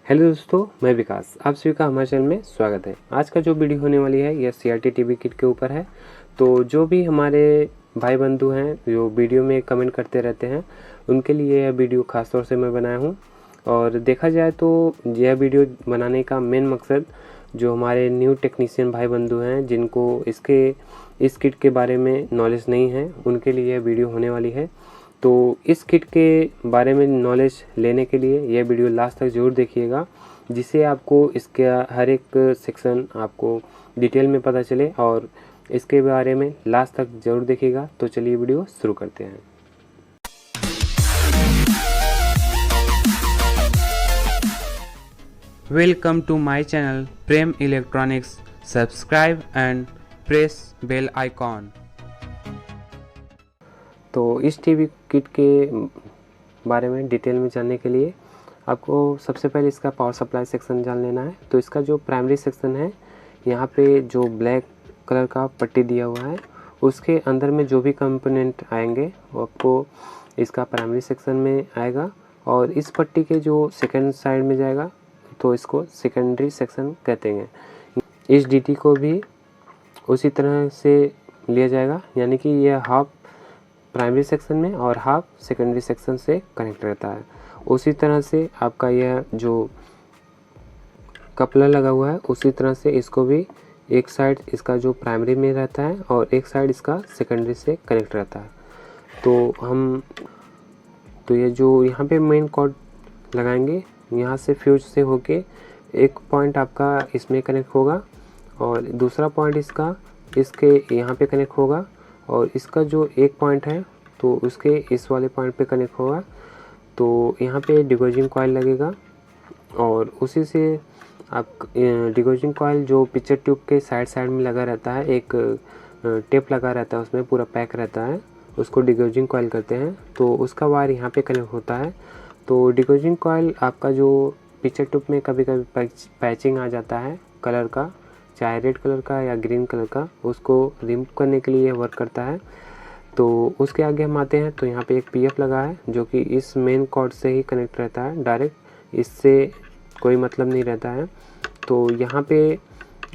Hello दोस्तों, मैं विकास। आप सभी का हमारे चैनल में स्वागत है। आज का जो वीडियो होने वाली है यह CRT टीवी किट के ऊपर है। तो जो भी हमारे भाई बंधु हैं जो वीडियो में कमेंट करते रहते हैं, उनके लिए यह वीडियो ख़ास तौर से मैं बनाया हूं। और देखा जाए तो यह वीडियो बनाने का मेन मकसद जो हमारे न्यू टेक्नीशियन भाई बंधु हैं जिनको इस किट के बारे में नॉलेज नहीं है, उनके लिए यह वीडियो होने वाली है। तो इस किट के बारे में नॉलेज लेने के लिए यह वीडियो लास्ट तक ज़रूर देखिएगा, जिससे आपको इसका हर एक सेक्शन आपको डिटेल में पता चले और इसके बारे में लास्ट तक ज़रूर देखिएगा। तो चलिए वीडियो शुरू करते हैं। Welcome to my channel Prem Electronics. Subscribe and press bell icon. तो इस टीवी किट के बारे में डिटेल में जानने के लिए आपको सबसे पहले इसका पावर सप्लाई सेक्शन जान लेना है। तो इसका जो प्राइमरी सेक्शन है, यहाँ पे जो ब्लैक कलर का पट्टी दिया हुआ है, उसके अंदर में जो भी कंपोनेंट आएंगे वो आपको इसका प्राइमरी सेक्शन में आएगा। और इस पट्टी के जो सेकंड साइड में जाएगा तो इसको सेकेंडरी सेक्शन कहते हैं। इस DT को भी उसी तरह से लिया जाएगा, यानी कि यह हाफ प्राइमरी सेक्शन में और हाफ सेकेंडरी सेक्शन से कनेक्ट रहता है। उसी तरह से आपका यह जो कपलर लगा हुआ है, उसी तरह से इसको भी एक साइड इसका जो प्राइमरी में रहता है और एक साइड इसका सेकेंडरी से कनेक्ट रहता है। तो ये जो यहाँ पे मेन कॉर्ड लगाएंगे, यहाँ से फ्यूज से होके एक पॉइंट आपका इसमें कनेक्ट होगा और दूसरा पॉइंट इसके यहाँ पे कनेक्ट होगा, और इसका जो एक पॉइंट है तो उसके इस वाले पॉइंट पे कनेक्ट होगा। तो यहाँ पे डिगोजिंग कॉइल लगेगा और उसी से आप डिगोजिंग कॉइल जो पिक्चर ट्यूब के साइड में लगा रहता है, एक टेप लगा रहता है, उसमें पूरा पैक रहता है, उसको डिगोजिंग कॉइल करते हैं। तो उसका वायर यहाँ पे कनेक्ट होता है। तो डिगोजिंग कॉइल आपका जो पिक्चर ट्यूब में कभी कभी पैचिंग आ जाता है कलर का, चाहे रेड कलर का या ग्रीन कलर का, उसको रिमूव करने के लिए यह वर्क करता है। तो उसके आगे हम आते हैं तो यहाँ पे एक PF लगा है जो कि इस मेन कॉर्ड से ही कनेक्ट रहता है, डायरेक्ट इससे कोई मतलब नहीं रहता है। तो यहाँ पे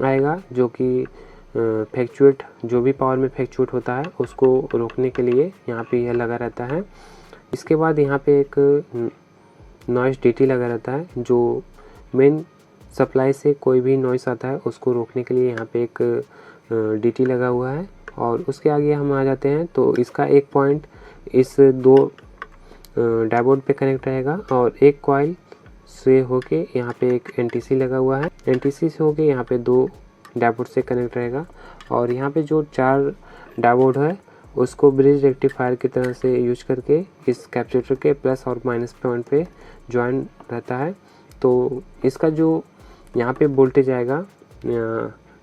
आएगा जो कि फ्लैक्चुएट, जो भी पावर में फ्लैक्चुएट होता है उसको रोकने के लिए यहाँ पे यह लगा रहता है। इसके बाद यहाँ पे एक नॉइस DT लगा रहता है, जो मेन सप्लाई से कोई भी नॉइस आता है उसको रोकने के लिए यहाँ पे एक DT लगा हुआ है। और उसके आगे हम आ जाते हैं तो इसका एक पॉइंट इस दो डायोड पे कनेक्ट रहेगा और एक कॉइल से होके यहाँ पे एक NTC लगा हुआ है, NTC से होके यहाँ पे दो डायोड से कनेक्ट रहेगा। और यहाँ पे जो 4 डायोड है उसको ब्रिज रेक्टिफायर की तरह से यूज करके इस कैपेसिटर के प्लस और माइनस पॉइंट पे ज्वाइन रहता है। तो इसका जो यहाँ पे वोल्टेज आएगा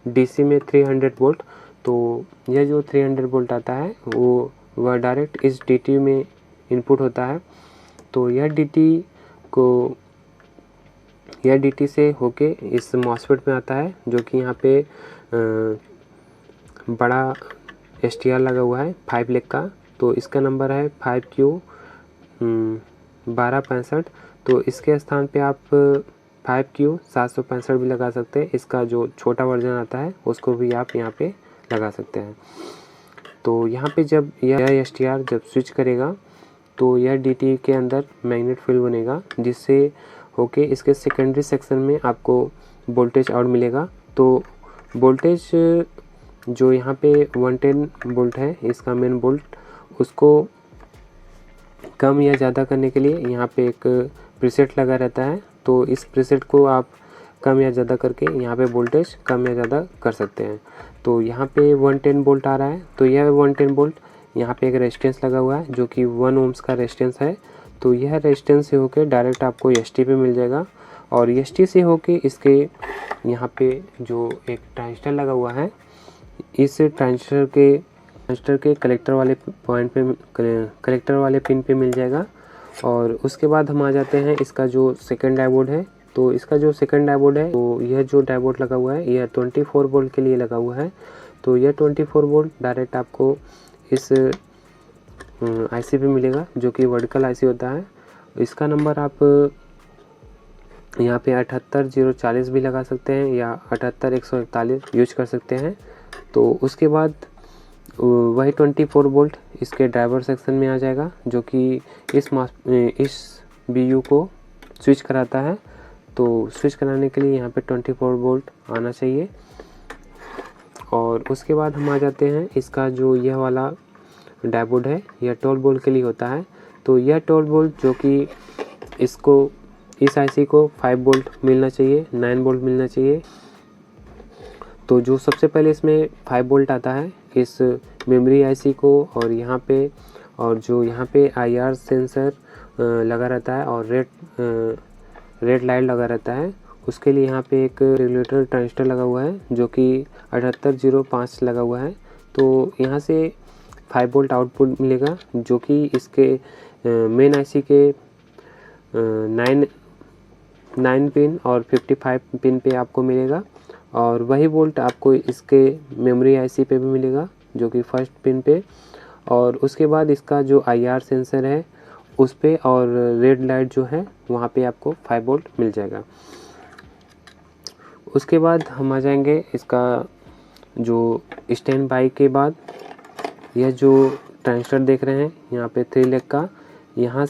DC में 300 वोल्ट, तो यह जो 300 वोल्ट आता है वह डायरेक्ट इस DT में इनपुट होता है। तो यह DT से होके इस MOSFET में आता है, जो कि यहाँ पे बड़ा STR लगा हुआ है 5 लेग का। तो इसका नंबर है 5Q1265। तो इसके स्थान पे आप 5Q765 भी लगा सकते हैं। इसका जो छोटा वर्जन आता है उसको भी आप यहाँ पे लगा सकते हैं। तो यहाँ पे जब यह STR जब स्विच करेगा तो यह DT के अंदर मैग्नेट फील्ड बनेगा, जिससे होके इसके सेकेंडरी सेक्शन में आपको वोल्टेज आउट मिलेगा। तो वोल्टेज जो यहाँ पे 110 वोल्ट है, इसका मेन वोल्ट, उसको कम या ज़्यादा करने के लिए यहाँ पे एक प्रीसेट लगा रहता है। तो इस प्रीसेट को आप कम या ज़्यादा करके यहाँ पे वोल्टेज कम या ज़्यादा कर सकते हैं। तो यहाँ पे 110 वोल्ट आ रहा है, तो यह 110 वोल्ट यहाँ पे एक रेजिस्टेंस लगा हुआ है जो कि 1 ओम्स का रेजिस्टेंस है। तो यह रेजिस्टेंस से होके डायरेक्ट आपको ST पे मिल जाएगा, और ST से होके इसके यहाँ पे जो एक ट्रांजिस्टर लगा हुआ है, इस ट्रांजिस्टर के कलेक्टर वाले पिन पे मिल जाएगा। और उसके बाद हम आ जाते हैं इसका जो सेकंड डायोड है। तो इसका जो सेकंड डायोड है, तो यह जो डायोड लगा हुआ है यह 24 वोल्ट के लिए लगा हुआ है। तो यह 24 वोल्ट डायरेक्ट आपको इस IC पे मिलेगा, जो कि वर्टिकल IC होता है। इसका नंबर आप यहाँ पे 78040 भी लगा सकते हैं या 78141 यूज कर सकते हैं। तो उसके बाद वही 24 वोल्ट इसके ड्राइवर सेक्शन में आ जाएगा, जो कि इस BU को स्विच कराता है। तो स्विच कराने के लिए यहाँ पे 24 वोल्ट आना चाहिए। और उसके बाद हम आ जाते हैं इसका जो यह वाला डायोड है, यह 12 वोल्ट के लिए होता है। तो यह 12 वोल्ट जो कि इस IC को 5 वोल्ट मिलना चाहिए, 9 वोल्ट मिलना चाहिए। तो जो सबसे पहले इसमें 5 वोल्ट आता है इस मेमोरी IC को, और जो यहाँ पे IR सेंसर लगा रहता है और रेड लाइट लगा रहता है, उसके लिए यहाँ पे एक रेगुलेटर ट्रांजिस्टर लगा हुआ है जो कि 7805 लगा हुआ है। तो यहाँ से 5 वोल्ट आउटपुट मिलेगा, जो कि इसके मेन IC के 9 पिन और 55 पिन पे आपको मिलेगा। और वही वोल्ट आपको इसके मेमोरी IC पे भी मिलेगा, जो कि फर्स्ट पिन पे। और उसके बाद इसका जो IR सेंसर है उस पे, और रेड लाइट जो है वहाँ पे आपको 5 वोल्ट मिल जाएगा। उसके बाद हम आ जाएंगे इसका जो स्टैंड बाई के बाद, यह जो ट्रांजिस्टर देख रहे हैं यहाँ पे 3 लेग का, यहाँ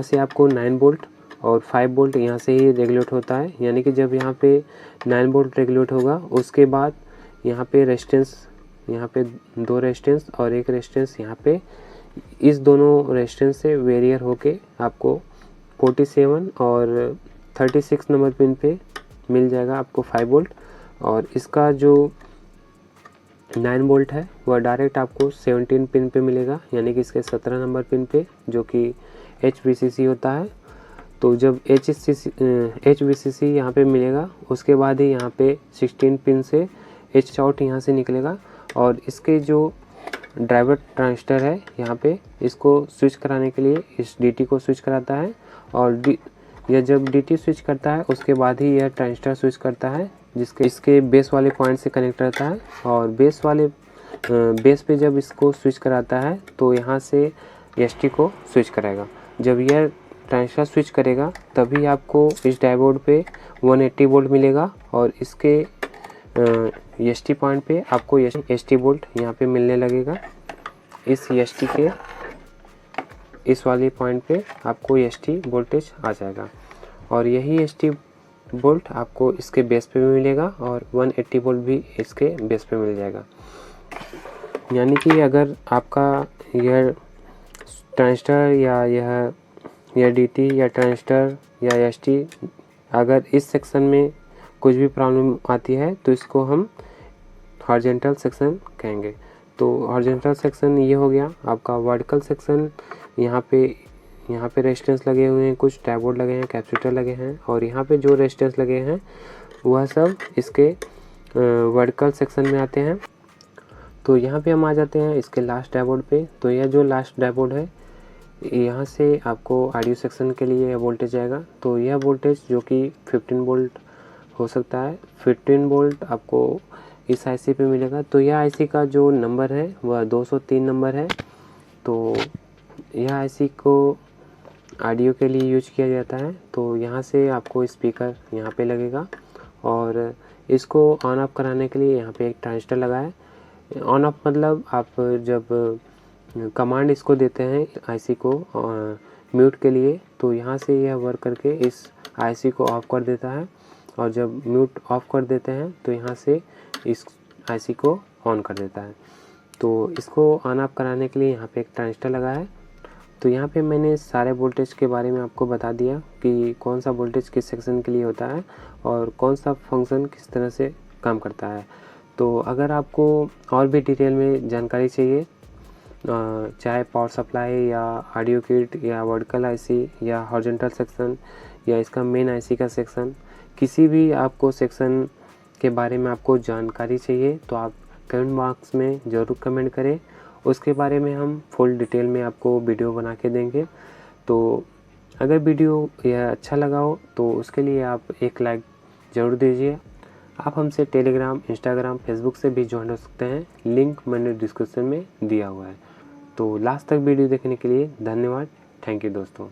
से आपको 9 वोल्ट और 5 वोल्ट यहाँ से ही रेगुलेट होता है। यानी कि जब यहाँ पे 9 वोल्ट रेगुलेट होगा, उसके बाद यहाँ पे रेजिस्टेंस, यहाँ पे 2 रेजिस्टेंस और एक रेजिस्टेंस यहाँ पे, इस दोनों रेजिस्टेंस से वेरियर होके आपको 47 और 36 नंबर पिन पे मिल जाएगा आपको 5 वोल्ट। और इसका जो 9 वोल्ट है वह डायरेक्ट आपको 17 पिन पे मिलेगा, यानी कि इसके 17 नंबर पिन पे, जो कि HVCC होता है। तो जब HVCC यहाँ पे मिलेगा, उसके बाद ही यहाँ पे 16 पिन से H आउट यहाँ से निकलेगा। और इसके जो ड्राइवर ट्रांजिस्टर है यहाँ पे, इसको स्विच कराने के लिए इस DT को स्विच कराता है। और यह जब DT स्विच करता है, उसके बाद ही यह ट्रांजिस्टर स्विच करता है, जिसके इसके बेस वाले पॉइंट से कनेक्ट रहता है। और बेस पे जब इसको स्विच कराता है, तो यहाँ से ST को स्विच करेगा। जब यह ट्रांजिस्टर स्विच करेगा, तभी आपको इस डायोड पे 180 वोल्ट मिलेगा, और इसके ST पॉइंट पे आपको ST वोल्ट यहाँ पे मिलने लगेगा। इस ST के इस वाले पॉइंट पे आपको ST वोल्टेज आ जाएगा, और यही ST वोल्ट आपको इसके बेस पे भी मिलेगा, और 180 वोल्ट भी इसके बेस पे मिल जाएगा। यानी कि अगर आपका यह ट्रांजिस्टर या यह DT या ट्रांजिस्टर या ST अगर इस सेक्शन में कुछ भी प्रॉब्लम आती है, तो इसको हम हॉरिजॉन्टल सेक्शन कहेंगे। तो हॉरिजॉन्टल सेक्शन ये हो गया आपका। वर्टिकल सेक्शन, यहाँ पे रेजिस्टेंस लगे हुए हैं, कुछ डायोड लगे हैं, कैपेसिटर लगे हैं, और यहाँ पे जो रेजिस्टेंस लगे हैं वह सब इसके वर्टिकल सेक्शन में आते हैं। तो यहाँ पे हम आ जाते हैं इसके लास्ट डायोड पे। तो यह जो लास्ट डायोड है, यहाँ से आपको ऑडियो सेक्शन के लिए यह वोल्टेज आएगा। तो यह वोल्टेज जो कि 15 वोल्ट हो सकता है, 15 वोल्ट आपको इस IC पे मिलेगा। तो यह IC का जो नंबर है वह 203 नंबर है। तो यह IC को ऑडियो के लिए यूज किया जाता है। तो यहाँ से आपको स्पीकर यहाँ पे लगेगा, और इसको ऑन ऑफ कराने के लिए यहाँ पे एक ट्रांजिस्टर लगा है। ऑन ऑफ मतलब आप जब कमांड इसको देते हैं IC को म्यूट के लिए, तो यहाँ से यह वर्क करके इस IC को ऑफ कर देता है, और जब म्यूट ऑफ कर देते हैं तो यहाँ से इस IC को ऑन कर देता है। तो इसको ऑन ऑफ कराने के लिए यहाँ पे एक ट्रांजिस्टर लगा है। तो यहाँ पे मैंने सारे वोल्टेज के बारे में आपको बता दिया कि कौन सा वोल्टेज किस सेक्शन के लिए होता है और कौन सा फंक्शन किस तरह से काम करता है। तो अगर आपको और भी डिटेल में जानकारी चाहिए, चाहे पावर सप्लाई या ऑडियो किट या वर्टिकल IC या हॉरिजॉन्टल सेक्शन या इसका मेन IC का सेक्शन, किसी भी आपको सेक्शन के बारे में आपको जानकारी चाहिए, तो आप कमेंट बॉक्स में ज़रूर कमेंट करें। उसके बारे में हम फुल डिटेल में आपको वीडियो बना के देंगे। तो अगर वीडियो यह अच्छा लगा हो तो उसके लिए आप एक लाइक ज़रूर दीजिए। आप हमसे टेलीग्राम, इंस्टाग्राम, फेसबुक से भी ज्वाइन हो सकते हैं, लिंक मैंने डिस्क्रिप्शन में दिया हुआ है। तो लास्ट तक वीडियो देखने के लिए धन्यवाद। थैंक यू दोस्तों।